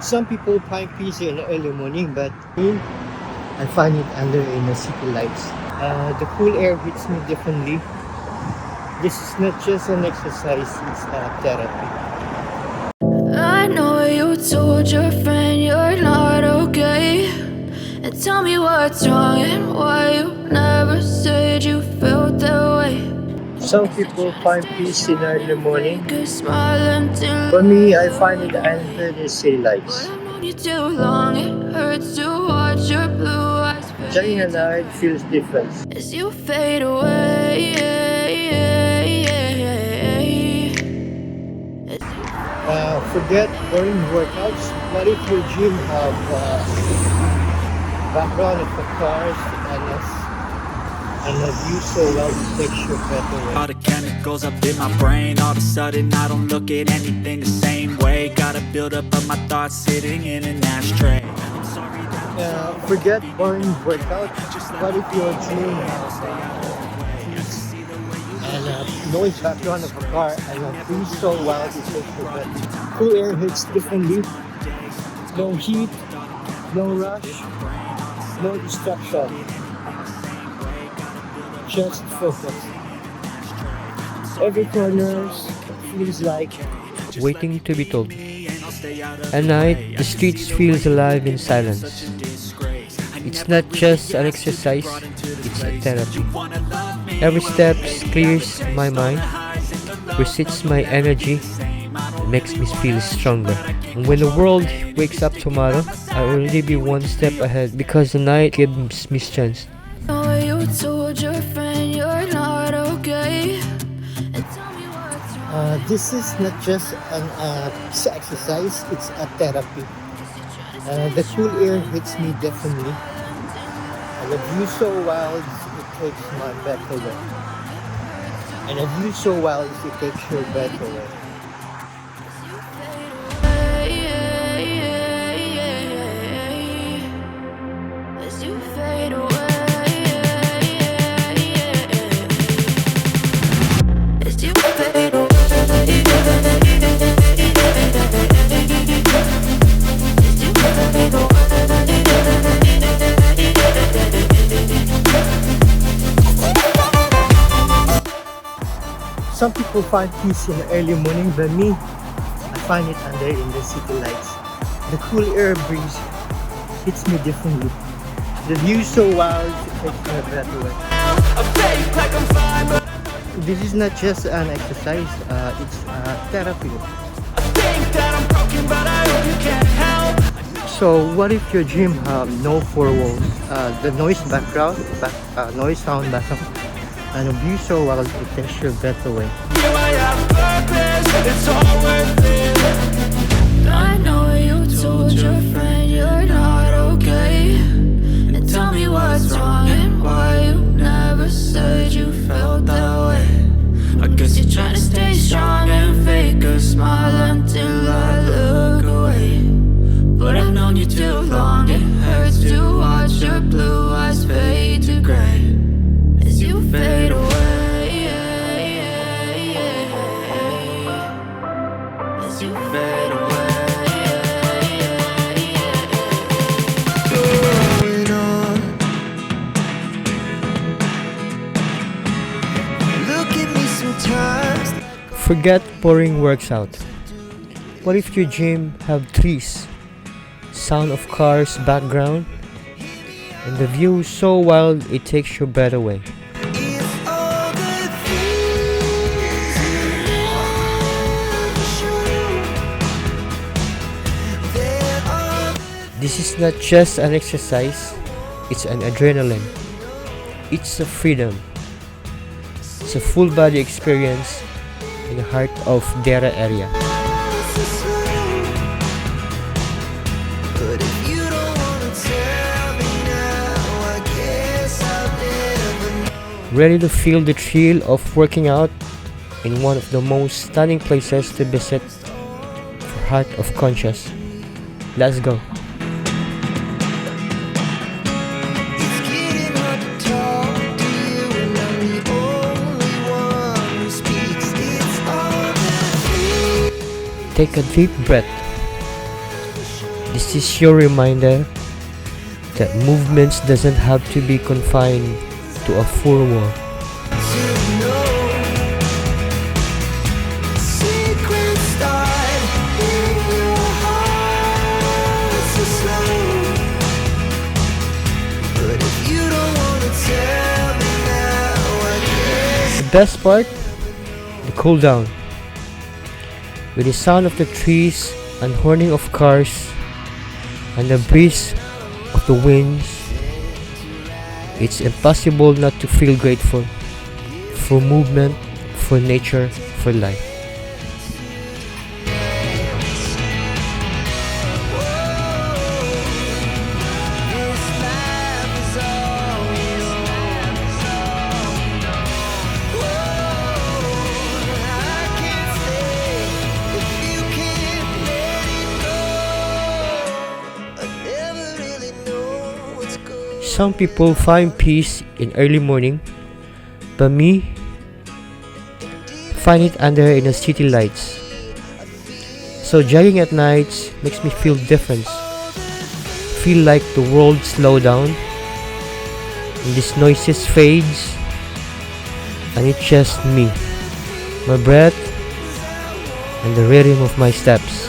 Some people find peace in the early morning, but me, I find it under in the city lights. The cool air hits me differently. This is not just an exercise, it's a therapy. I know you told your friend you're not okay, and tell me what's wrong and why you never said you felt that way. Some people find peace in the early morning. Smile until For me, I find it under the city lights. I've known you too long, it hurts to watch your blue eyes Jogging at night feels different. as you fade away. Forget boring workouts. What if your gym have background of the cars and a view so well it takes you better way? All the chemicals up in my brain, all of a sudden I don't look at anything the same way. Got a build up of my thoughts sitting in an ashtray. I'm sorry that Forget boring workouts. What if your gym has and noise background of a car and a view so well it takes you better? Cool air hits differently. No heat, no rush, no distraction. Just focus. Every corner feels like waiting to be told. At night, the streets feels alive in silence. It's not just an exercise, it's a therapy. Every step clears my mind, resets my energy, and makes me feel stronger. And when the world wakes up tomorrow, I'll already be one step ahead because the night gives me strength. know you told your friend you're not okay, and tell me what's wrong. this is not just an exercise, it's a therapy. The cool air hits me differently. And the view so wild, it takes my breath away. And the view so wild, it takes your breath away. As you fade away, as you fade away, as you fade away. Some people find peace in the early morning, but me, I find it under in the city lights. The cool air breeze hits me differently. The view so wild, it takes my breath away. This is not just an exercise, it's a therapy. So what if your gym have no four walls, the noise background, noise sound background, and a view so wild it takes your breath away. I know you told your friend you're not okay, and tell me what's wrong and why you never said you felt that way. I guess you're trying to stay strong and fake a smile until I look away. But I've known you too long, it hurts to watch your blue eyes fade to gray as you fade away, as you fade away. Going on. Look at me sometimes. Forget boring works out. What if your gym have trees, sound of cars background, and the view so wild it takes your breath away? If all the things you show, there are This is not just an exercise, it's an adrenaline. It's a freedom. It's a full body experience in the heart of Dera area. but if you don't wanna tell me now, I guess I'll never know. Ready to feel the thrill of working out in one of the most stunning places to visit for Heart of Conscious. Let's go. It's getting hard to talk to you, and I'm the only one who speaks. It's all the things. Take a deep breath. This is your reminder that movements doesn't have to be confined to a four wall. The best part, the cool down. With the sound of the trees and horning of cars and the breeze of the winds, it's impossible not to feel grateful for movement, for nature, for life. Some people find peace in early morning, but me find it under in the city lights. So jogging at nights makes me feel different. Feel like the world slow down, and this noises fades, and it's just me, my breath, and the rhythm of my steps.